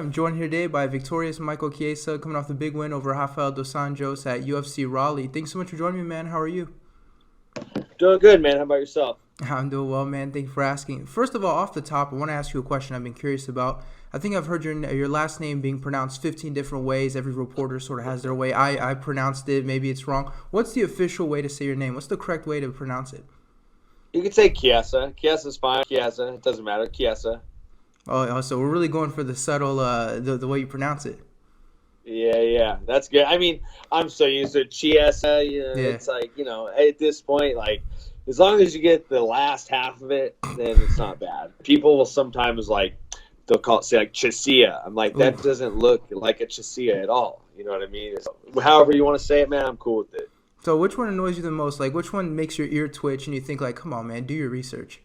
I'm joined here today by victorious Micheal Chiesa coming off the big win over Rafael dos Anjos at UFC Raleigh. Thanks so much for joining me, man. How are you? Doing good, man. How about yourself? I'm doing well, man. Thank you for asking. First of all, off the top, I want to ask you a question I've been curious about. I think I've heard your last name being pronounced 15 different ways. Every reporter sort of has their way. I pronounced it. Maybe it's wrong. What's the official way to say your name? What's the correct way to pronounce it? You could say Chiesa. Chiesa's fine. Chiesa. It doesn't matter. Chiesa. So we're really going for the subtle, the way you pronounce it. Yeah. That's good. I mean, I'm so used to Chiesa. Yeah. It's like, at this point, like, as long as you get the last half of it, then it's not bad. People will sometimes, like, say, like, Chiesa. I'm like, that Ooh. doesn't look like a Chiesa at all. You know what I mean? However you want to say it, man, I'm cool with it. So which one annoys you the most? Like, which one makes your ear twitch and you think, like, come on, man, do your research?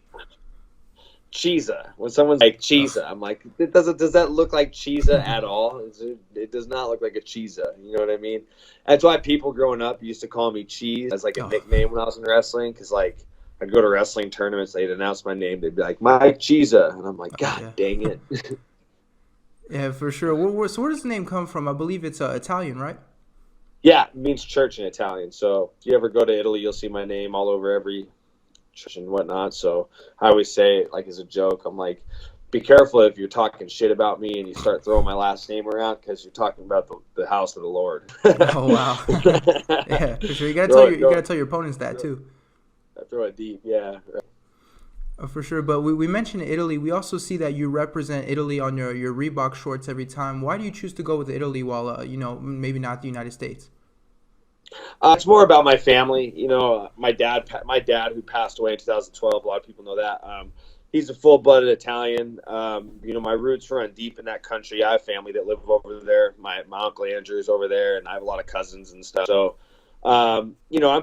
Chiesa. When someone's like Ugh. Chiesa, I'm like, does that look like Chiesa at all? It does not look like a Chiesa. You know what I mean? That's why people growing up used to call me Cheese as like a Oh, nickname when I was in wrestling. Because like I'd go to wrestling tournaments, they'd announce my name, they'd be like Mike Chiesa, and I'm like, God yeah. dang it. Yeah, for sure. So where does the name come from? I believe it's Italian, right? Yeah, it means church in Italian. So if you ever go to Italy, you'll see my name all over every church and whatnot. So I always say it like as a joke. I'm like, be careful if you're talking shit about me and you start throwing my last name around because you're talking about the house of the Lord. Oh wow. Yeah, for sure. throw it, You throw gotta it, tell your opponents that throw too. throw it deep. Yeah. For sure. But we mentioned Italy. We also see that you represent Italy on your Reebok shorts every time. Why do you choose to go with Italy while maybe not the United States? It's more about my family. My dad who passed away in 2012. A lot of people know that. He's a full-blooded Italian. My roots run deep in that country. I have family that live over there. My uncle Andrew is over there, and I have a lot of cousins and stuff. So, I'm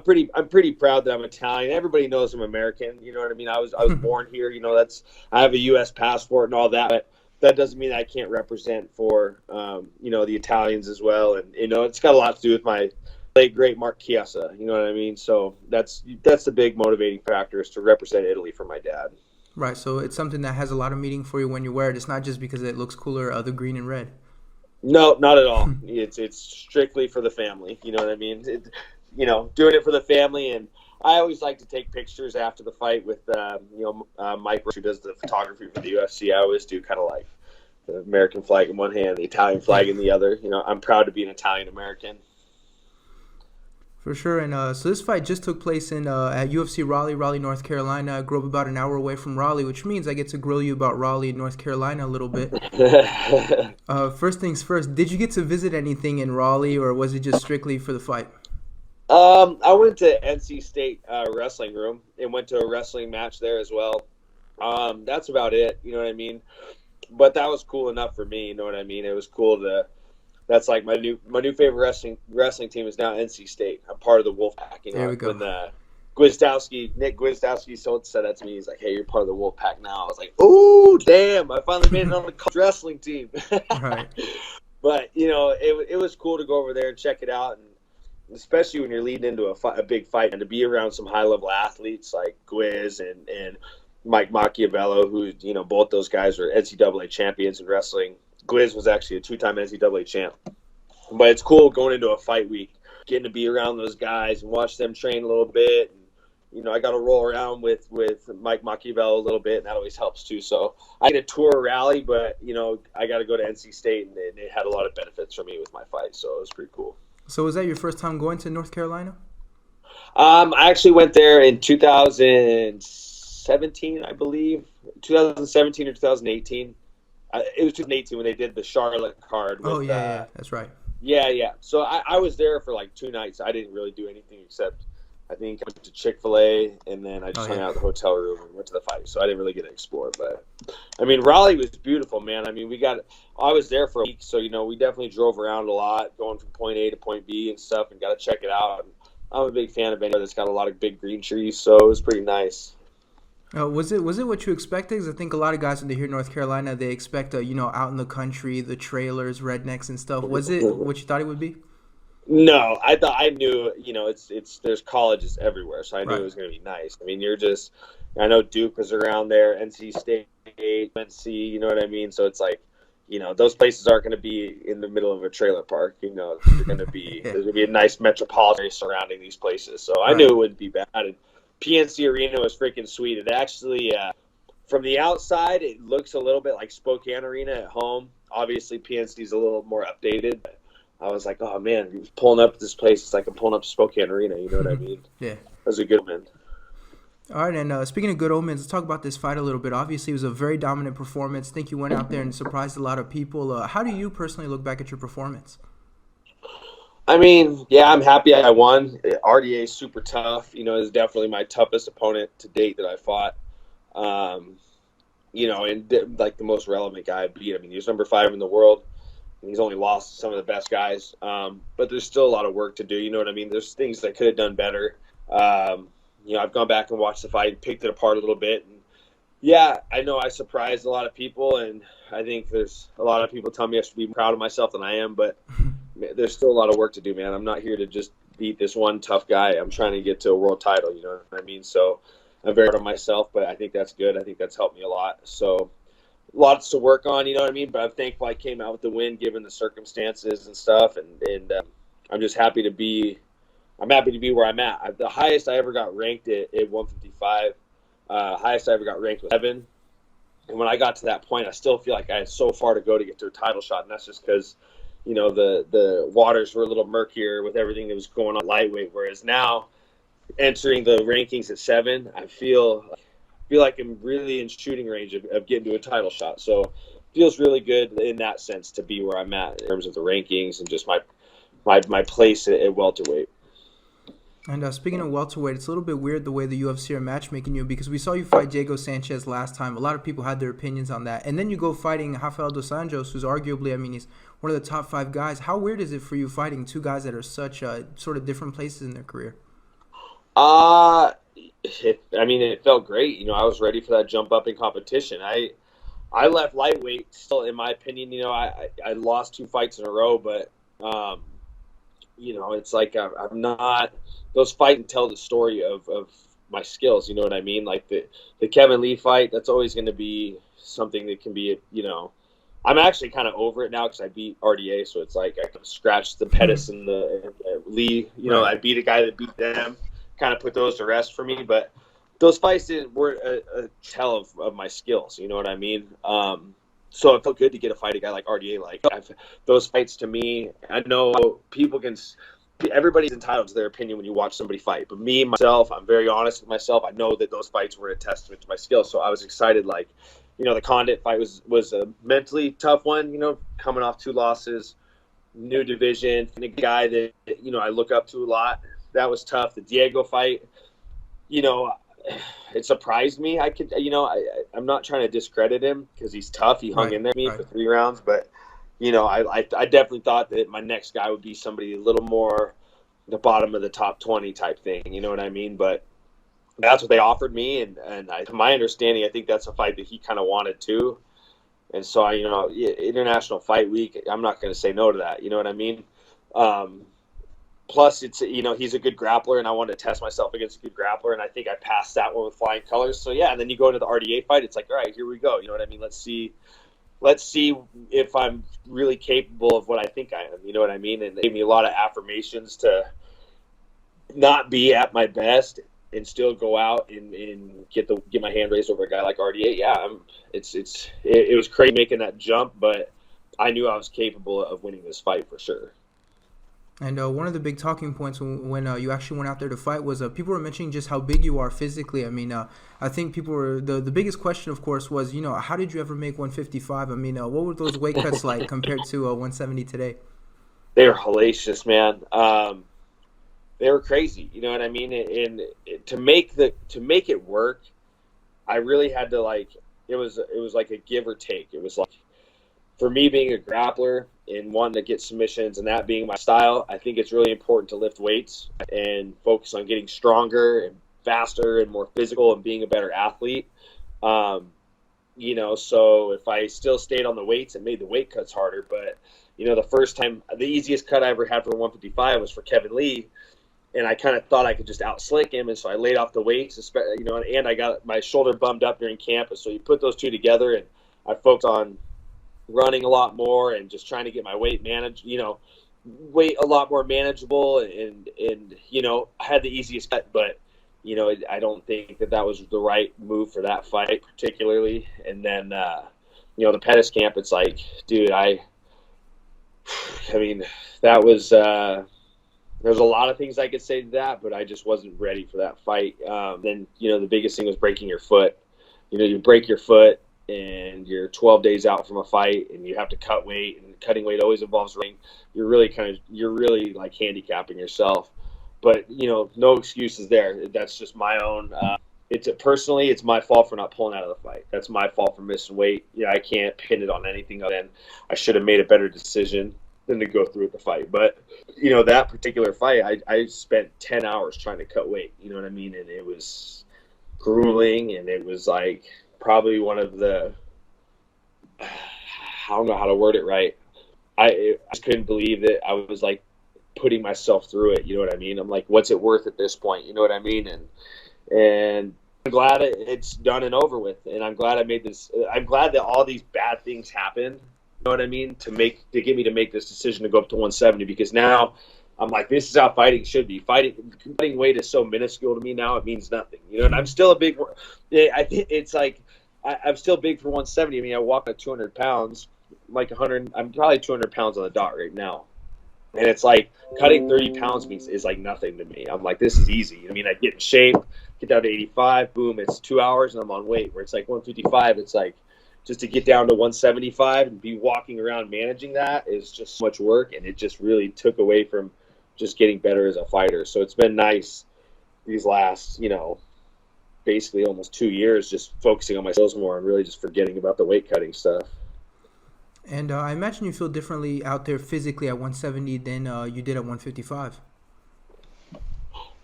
pretty proud that I'm Italian. Everybody knows I'm American. You know what I mean? I was born here. I have a U.S. passport and all that. But that doesn't mean I can't represent for the Italians as well. And it's got a lot to do with my late great Mark Chiesa. You know what I mean? So that's the big motivating factor, is to represent Italy for my dad. Right. So it's something that has a lot of meaning for you when you wear it. It's not just because it looks cooler, the green and red. No, not at all. It's strictly for the family. You know what I mean? Doing it for the family. And I always like to take pictures after the fight with Mike, who does the photography for the UFC. I always do kind of like the American flag in one hand, the Italian Yeah. flag in the other. I'm proud to be an Italian American. For sure, and so this fight just took place in at UFC Raleigh, North Carolina. I grew up about an hour away from Raleigh, which means I get to grill you about Raleigh, North Carolina, a little bit. First things first, did you get to visit anything in Raleigh, or was it just strictly for the fight? I went to NC State wrestling room and went to a wrestling match there as well. That's about it. You know what I mean? But that was cool enough for me. You know what I mean? It was cool to. That's like my new favorite wrestling team is now NC State. I'm part of the Wolfpack. There we go. When Nick Gwizdowski said that to me, he's like, "Hey, you're part of the Wolfpack now." I was like, "Oh, damn! I finally made it on the college wrestling team." Right. But it was cool to go over there and check it out, and especially when you're leading into a big fight, and to be around some high level athletes like Gwiz and Mike Machiavello, who both those guys are NCAA champions in wrestling. Gwiz was actually a two-time NCAA champ. But it's cool going into a fight week, getting to be around those guys and watch them train a little bit. And, I got to roll around with Mike Machiavello a little bit, and that always helps too. So I get a tour Raleigh, but, I got to go to NC State, and it had a lot of benefits for me with my fight. So it was pretty cool. So was that your first time going to North Carolina? I actually went there in 2017, I believe. 2017 or 2018. It was 2018 when they did the Charlotte card Oh with yeah, that's right. yeah. So I was there for like 2 nights. I didn't really do anything except I think I went to Chick-fil-A, and then I Oh just hung yeah. out at the hotel room and went to the fight. So I didn't really get to explore. But I mean, Raleigh was beautiful, man. I mean, I was there for a week, so we definitely drove around a lot, going from point A to point B and stuff, and got to check it out. And I'm a big fan of anywhere that's got a lot of big green trees, so it was pretty nice. Was it what you expected? 'Cause I think a lot of guys when they hear North Carolina, they expect out in the country, the trailers, rednecks and stuff. Was it what you thought it would be? No, I knew, it's there's colleges everywhere, so I knew it Right. was going to be nice. I mean, I know Duke was around there, NC State, NC, you know what I mean? So it's like, those places aren't going to be in the middle of a trailer park. They're going to be Yeah. there's going to be a nice metropolitan area surrounding these places. So I Right. knew it wouldn't be bad. And PNC Arena was freaking sweet. It actually, from the outside, it looks a little bit like Spokane Arena at home. Obviously, PNC is a little more updated. But I was like, oh man, pulling up this place, it's like I'm pulling up Spokane Arena. You know what I mean? Yeah. It was a good one. All right, and speaking of good omens, let's talk about this fight a little bit. Obviously, it was a very dominant performance. I think you went out there and surprised a lot of people. How do you personally look back at your performance? I mean, yeah, I'm happy I won. RDA is super tough. Is definitely my toughest opponent to date that I fought. Um, and like the most relevant guy I beat. I mean, he's number 5 in the world, and he's only lost to some of the best guys. But there's still a lot of work to do. You know what I mean? There's things that could have done better. I've gone back and watched the fight and picked it apart a little bit. And yeah, I know I surprised a lot of people, and I think there's a lot of people tell me I should be proud of myself than I am, but there's still a lot of work to do, man. I'm not here to just beat this one tough guy. I'm trying to get to a world title, you know what I mean? So I'm very proud of myself, but I think that's good. I think that's helped me a lot. So lots to work on, you know what I mean? But I'm thankful I came out with the win given the circumstances and stuff, and I'm just happy to be where I'm at. The highest I ever got ranked at 155, highest I ever got ranked was 7. And when I got to that point, I still feel like I had so far to go to get to a title shot, and that's just because the waters were a little murkier with everything that was going on lightweight. Whereas now, entering the rankings at 7, I feel like I'm really in shooting range of getting to a title shot. So it feels really good in that sense to be where I'm at in terms of the rankings and just my place at welterweight. And speaking of welterweight, it's a little bit weird the way the UFC are matchmaking you, because we saw you fight Diego Sanchez last time. A lot of people had their opinions on that. And then you go fighting Rafael dos Anjos, who's arguably, I mean, he's one of the top 5 guys. How weird is it for you fighting 2 guys that are such sort of different places in their career? It felt great. I was ready for that jump up in competition. I left lightweight still, in my opinion. I lost 2 fights in a row, but it's like I'm not. Those fight and tell the story of my skills. You know what I mean? Like the Kevin Lee fight, that's always going to be something that can be, I'm actually kind of over it now because I beat RDA, so it's like I can scratch the Pettis and the Lee. Right. I beat a guy that beat them, kind of put those to rest for me. But those fights were a tell of my skills. You know what I mean? So it felt good to get a fight a guy like RDA. Like those fights to me, I know everybody's entitled to their opinion when you watch somebody fight. But me, myself, I'm very honest with myself. I know that those fights were a testament to my skills. So I was excited. Like, the Condit fight was a mentally tough one, coming off 2 losses, new division, and a guy that, I look up to a lot. That was tough. The Diego fight, it surprised me. I'm not trying to discredit him because he's tough. He hung in there with me for 3 rounds, but I definitely thought that my next guy would be somebody a little more the bottom of the top 20 type thing. You know what I mean? But that's what they offered me, and to my understanding, I think that's a fight that he kind of wanted too. And so International Fight Week, I'm not going to say no to that. You know what I mean? Plus, it's he's a good grappler, and I wanted to test myself against a good grappler, and I think I passed that one with flying colors. So yeah, and then you go into the RDA fight, it's like, all right, here we go. You know what I mean? Let's see if I'm really capable of what I think I am. You know what I mean? And they gave me a lot of affirmations to not be at my best and still go out and get my hand raised over a guy like RDA. Yeah, it was crazy making that jump, but I knew I was capable of winning this fight for sure. And one of the big talking points when you actually went out there to fight was people were mentioning just how big you are physically. I mean, I think people were the biggest question, of course, was how did you ever make 155? I mean, what were those weight cuts like compared to 170 today? They were hellacious, man. They were crazy. You know what I mean? And to make it work, I really had to it was like a give or take. It was like, for me being a grappler and wanting to get submissions and that being my style, I think it's really important to lift weights and focus on getting stronger and faster and more physical and being a better athlete. So if I still stayed on the weights, it made the weight cuts harder. But, the first time, the easiest cut I ever had for 155 was for Kevin Lee. And I kind of thought I could just outslick him. And so I laid off the weights, and I got my shoulder bummed up during camp. And so you put those two together, and I focused on running a lot more and just trying to get my weight weight a lot more manageable. And I had the easiest cut, but I don't think that was the right move for that fight particularly. And then, the Pettis camp, it's like, dude, I mean, that was, there's a lot of things I could say to that, but I just wasn't ready for that fight. Then, the biggest thing was breaking your foot. You break your foot and you're 12 days out from a fight and you have to cut weight, and cutting weight always involves ring. You're really like handicapping yourself, but no excuses there. That's just my own, personally, it's my fault for not pulling out of the fight. That's my fault for missing weight. I can't pin it on anything other than I should have made a better decision than to go through with the fight. But, that particular fight, I spent 10 hours trying to cut weight, you know what I mean? And it was grueling, and it was like probably one of the, I don't know how to word it right. I just couldn't believe that I was like putting myself through it. You know what I mean? I'm like, what's it worth at this point? You know what I mean? And I'm glad it's done and over with. And I'm glad I made this. I'm glad that all these bad things happened. You know what I mean? To get me to make this decision to go up to 170, because now I'm like, this is how fighting should be. Fighting weight is so minuscule to me now; it means nothing. And I'm still a big. I think it's like I'm still big for 170. I mean, I walk at 200 pounds, like 100. I'm probably 200 pounds on the dot right now, and it's like cutting 30 pounds is like nothing to me. I'm like, this is easy. I mean, I get in shape, get down to 85, boom, it's 2 hours, and I'm on weight. Where it's like 155, it's like just to get down to 175 and be walking around managing that is just so much work, and it just really took away from just getting better as a fighter. So it's been nice these last, basically almost 2 years, just focusing on my skills more and really just forgetting about the weight cutting stuff. And I imagine you feel differently out there physically at 170 than you did at 155.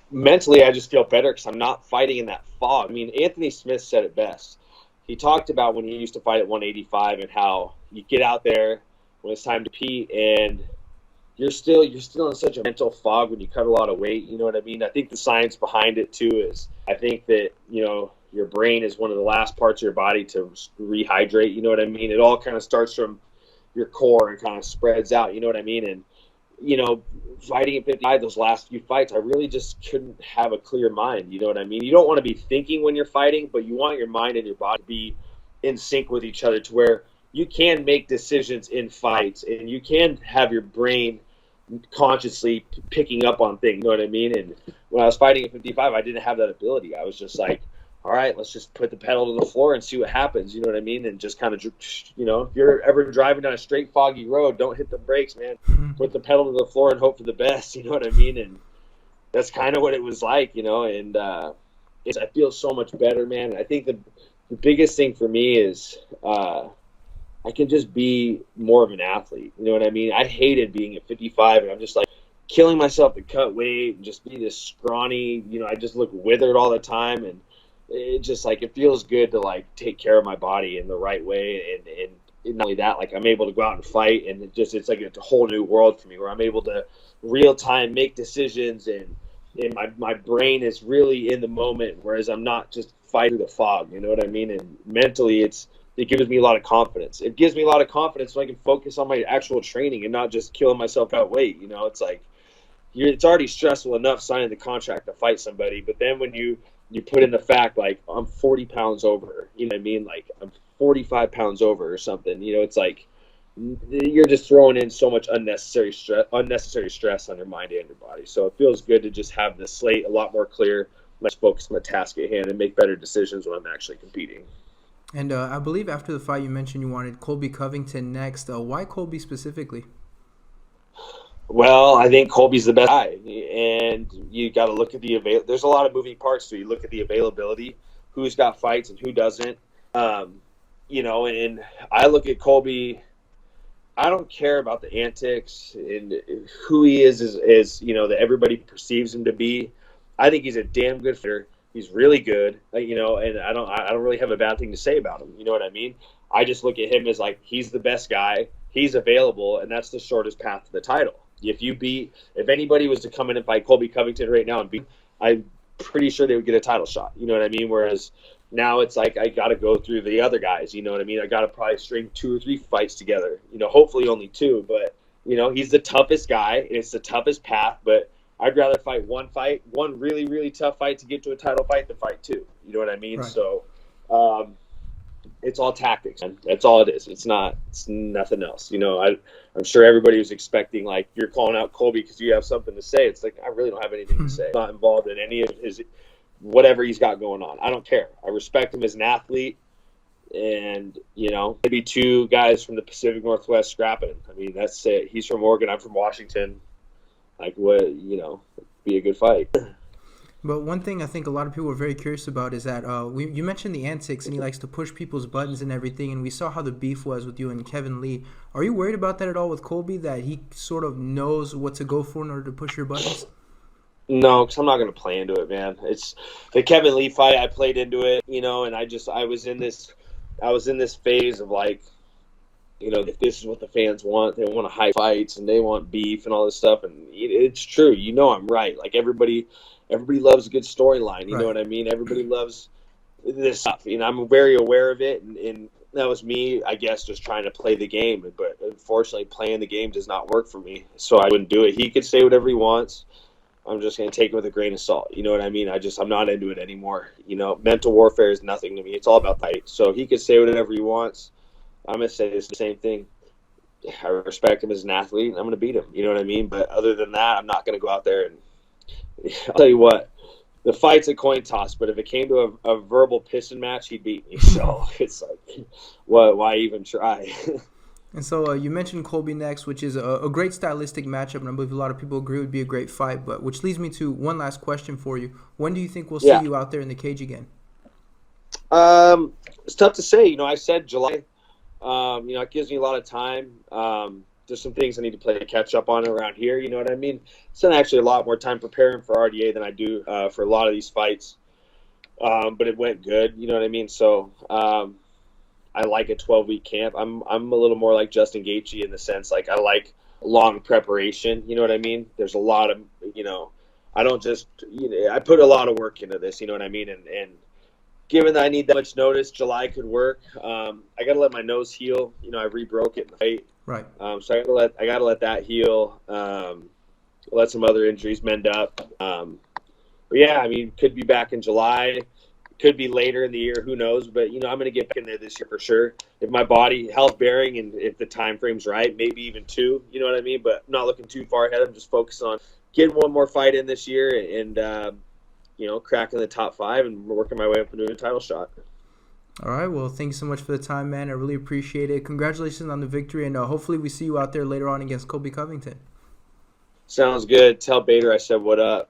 Mentally, I just feel better because I'm not fighting in that fog. I mean, Anthony Smith said it best. He talked about when he used to fight at 185 and how you get out there when it's time to compete, and you're still in such a mental fog when you cut a lot of weight. You know what I mean? I think the science behind it too is, I think that your brain is one of the last parts of your body to rehydrate. You know what I mean? It all kind of starts from your core and kind of spreads out. You know what I mean? And fighting at 55, those last few fights, I really just couldn't have a clear mind. You know what I mean? You don't want to be thinking when you're fighting, but you want your mind and your body to be in sync with each other to where you can make decisions in fights and you can have your brain consciously picking up on things. You know what I mean? And when I was fighting at 55, I didn't have that ability. I was just like, all right, let's just put the pedal to the floor and see what happens. You know what I mean? And just kind of, if you're ever driving down a straight, foggy road, don't hit the brakes, man. Put the pedal to the floor and hope for the best. You know what I mean? And that's kind of what it was like, and I feel so much better, man. I think the biggest thing for me is I can just be more of an athlete. You know what I mean? I hated being at 55 and I'm just like killing myself to cut weight and just be this scrawny, I just look withered all the time. And it just like, it feels good to like take care of my body in the right way. And not only that, like I'm able to go out and fight, and it's like a whole new world for me where I'm able to real time make decisions, and my brain is really in the moment, whereas I'm not just fighting the fog. You know what I mean? And mentally it gives me a lot of confidence. It gives me a lot of confidence so I can focus on my actual training and not just killing myself out weight. It's like it's already stressful enough signing the contract to fight somebody, but then when you put in the fact like I'm 40 pounds over, you know what I mean? Like I'm 45 pounds over or something, it's like you're just throwing in so much unnecessary stress on your mind and your body. So it feels good to just have the slate a lot more clear. Let's focus on the task at hand and make better decisions when I'm actually competing. And I believe after the fight you mentioned you wanted Colby Covington next. Why Colby specifically? Well, I think Colby's the best guy, and you got to look at there's a lot of moving parts, so you look at the availability, who's got fights and who doesn't. And I look at Colby. I don't care about the antics and who he is that everybody perceives him to be. I think he's a damn good fighter. He's really good, and I don't really have a bad thing to say about him. You know what I mean? I just look at him as like, he's the best guy. He's available, and that's the shortest path to the title. If anybody was to come in and fight Colby Covington right now and beat him, I'm pretty sure they would get a title shot. You know what I mean? Whereas, Now it's like I got to go through the other guys. You know what I mean? I got to probably string 2 or 3 fights together. Hopefully only 2, but he's the toughest guy and it's the toughest path. But I'd rather fight one really really tough fight to get to a title fight than fight 2. You know what I mean? Right. So it's all tactics, man. That's all it is. It's nothing else. I'm sure everybody was expecting like you're calling out Colby because you have something to say. It's like I really don't have anything to say. I'm not involved in any of his whatever he's got going on. I don't care. I respect him as an athlete, and maybe 2 guys from the Pacific Northwest scrapping. I mean, that's it. He's from Oregon. I'm from Washington. Like what? Be a good fight. But one thing I think a lot of people are very curious about is that you mentioned the antics, and he likes to push people's buttons and everything, and we saw how the beef was with you and Kevin Lee. Are you worried about that at all with Colby, that he sort of knows what to go for in order to push your buttons? No, because I'm not going to play into it, man. It's the Kevin Lee fight. I played into it, and I was in this phase of like, if this is what the fans want, they want to high fights and they want beef and all this stuff, and it's true. I'm right. Like everybody loves a good storyline. You know what I mean? Everybody loves this stuff. I'm very aware of it, and that was me, I guess, just trying to play the game. But unfortunately, playing the game does not work for me, so I wouldn't do it. He could say whatever he wants. I'm just going to take it with a grain of salt. You know what I mean? I'm not into it anymore. Mental warfare is nothing to me. It's all about fight. So he could say whatever he wants. I'm going to say it's the same thing. I respect him as an athlete, and I'm going to beat him. You know what I mean? But other than that, I'm not going to go out there and I'll tell you what, the fight's a coin toss, but if it came to a verbal piston match, he'd beat me. So it's like, why even try? And so you mentioned Colby next, which is a great stylistic matchup, and I believe a lot of people agree would be a great fight. But which leads me to one last question for you: when do you think we'll see you out there in the cage again? It's tough to say. I said July. It gives me a lot of time. There's some things I need to play catch up on around here. You know what I mean? Spend actually a lot more time preparing for RDA than I do for a lot of these fights. But it went good. You know what I mean? So. I like a 12-week camp. I'm a little more like Justin Gaethje in the sense like I like long preparation. You know what I mean? There's a lot of I don't just I put a lot of work into this. You know what I mean? And given that I need that much notice, July could work. I got to let my nose heal. I re-broke it in the fight. Right. So I got to let that heal. Let some other injuries mend up. But yeah, I mean, could be back in July. Could be later in the year, who knows? But I'm going to get back in there this year for sure. If my body health bearing and if the time frame's right, maybe even 2. You know what I mean? But I'm not looking too far ahead. I'm just focused on getting one more fight in this year and cracking the top 5 and working my way up into a title shot. All right. Well, thank you so much for the time, man. I really appreciate it. Congratulations on the victory, and hopefully we see you out there later on against Colby Covington. Sounds good. Tell Bader I said what up.